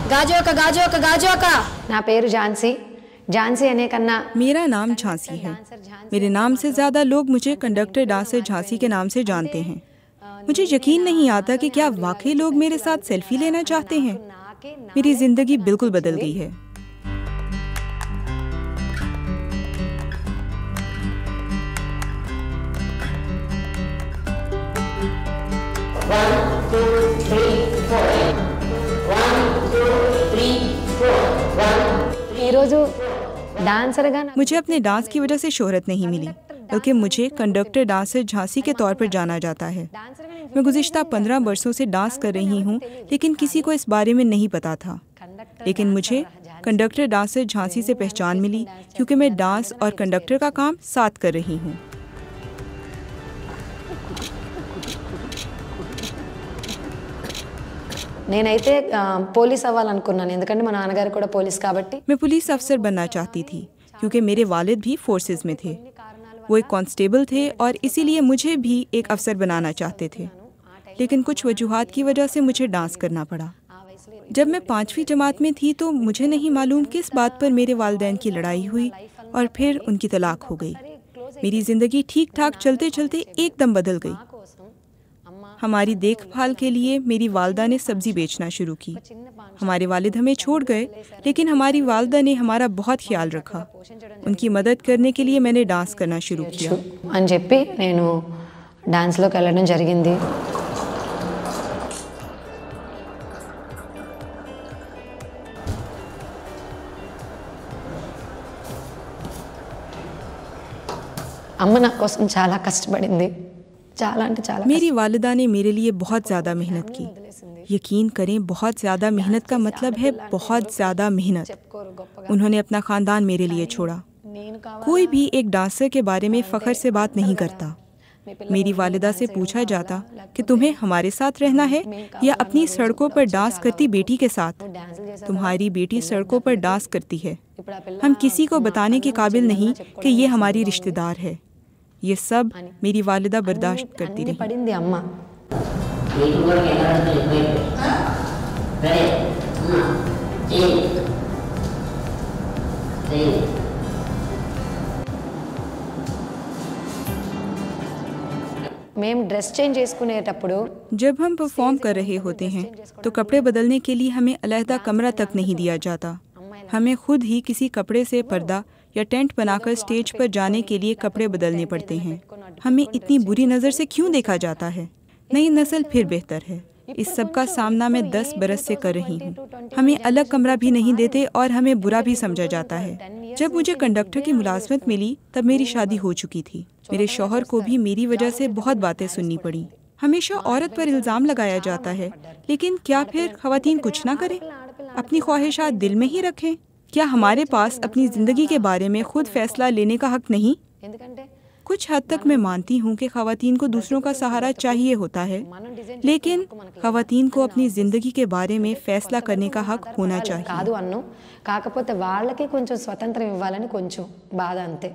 गाजोका गाजोका गाजोका। ना पेरू झांसी, झांसी अने कन्ना। मेरा नाम झांसी है। मेरे नाम से ज़्यादा लोग मुझे कंडक्टर डांसर झांसी के नाम से जानते हैं। मुझे यकीन नहीं आता कि क्या वाकई लोग मेरे साथ सेल्फी लेना चाहते हैं। मेरी ज़िंदगी बिल्कुल बदल गई है। मुझे अपने डांस की वजह से शोहरत नहीं मिली, बल्कि मुझे कंडक्टर डांसर झांसी के तौर पर जाना जाता है। मैं गुज़िश्ता 15 वर्षों से डांस कर रही हूँ, लेकिन किसी को इस बारे में नहीं पता था। लेकिन मुझे कंडक्टर डांसर झांसी से पहचान मिली क्योंकि मैं डांस और कंडक्टर का काम साथ कर रही हूँ। నేనైతే పోలీస్ అవ్వాలనుకున్నాను ఎందుకంటే మా నాన్నగారు కూడా పోలీస్ కాబట్టి मैं पुलिस अफसर बनना चाहती थी क्योंकि मेरे वालिद भी फोर्सेस में थे। वो एक कांस्टेबल थे और इसीलिए मुझे भी एक अफसर बनाना चाहते थे। लेकिन कुछ वजूहात की वजह से मुझे डांस करना पड़ा। जब मैं 5वीं जमात में थी तो मुझे नहीं मालूम किस बात पर मेरे वालिदैन की लड़ाई हुई और फिर उनकी तलाक हो गई। मेरी ज़िंदगी ठीक ठाक चलते चलते एकदम बदल गई। हमारी देखभाल के लिए मेरी वालदा ने सब्ज़ी बेचना शुरू की। हमारे वालिद हमें छोड़ गए, लेकिन हमारी वालदा ने हमारा बहुत ख्याल रखा। उनकी मदद करने के लिए मैंने डांस करना शुरू किया। అని చెప్పి నేను డాన్స్‌లోకి వెళ్ళడం జరిగింది। అమ్మ నా కోసం చాలా కష్టపడింది। मेरी वालिदा ने मेरे लिए बहुत ज़्यादा मेहनत की। यकीन करें, बहुत ज़्यादा मेहनत का मतलब है बहुत ज़्यादा मेहनत। उन्होंने अपना ख़ानदान मेरे लिए छोड़ा। कोई भी एक डांसर के बारे में फ़ख्र से बात नहीं करता। मेरी वालिदा से पूछा जाता कि तुम्हें हमारे साथ रहना है या अपनी सड़कों पर डांस करती बेटी के साथ। तुम्हारी बेटी सड़कों पर डांस करती है। हम किसी को बताने के काबिल नहीं कि ये हमारी रिश्तेदार है। ये सब मेरी वालिदा बर्दाश्त करती रही। जब हम परफॉर्म कर रहे होते हैं तो कपड़े बदलने के लिए हमें अलहदा कमरा तक नहीं दिया जाता। हमें खुद ही किसी कपड़े से पर्दा या टेंट बनाकर स्टेज पर जाने के लिए कपड़े बदलने पड़ते हैं। हमें इतनी बुरी नज़र से क्यों देखा जाता है? नई नस्ल फिर बेहतर है। इस सब का सामना मैं 10 बरस से कर रही हूँ। हमें अलग कमरा भी नहीं देते और हमें बुरा भी समझा जाता है। जब मुझे कंडक्टर की मुलाजमत मिली तब मेरी शादी हो चुकी थी। मेरे शौहर को भी मेरी वजह से बहुत बातें सुननी पड़ी। हमेशा औरत पर इल्ज़ाम लगाया जाता है, लेकिन क्या फिर ख़वातीन कुछ ना करें? अपनी ख्वाहिशात दिल में ही रखें? क्या हमारे पास अपनी ज़िंदगी के बारे में खुद फैसला लेने का हक नहीं? कुछ हद तक मैं मानती हूँ कि ख़वातीन को दूसरों का सहारा चाहिए होता है, लेकिन ख़वातीन को अपनी ज़िंदगी के बारे में फ़ैसला करने का हक होना चाहिए। కాకపోతే వాళ్ళకి కొంచెం స్వతంత్రం ఇవ్వాలని కొంచెం బాధ అంతే।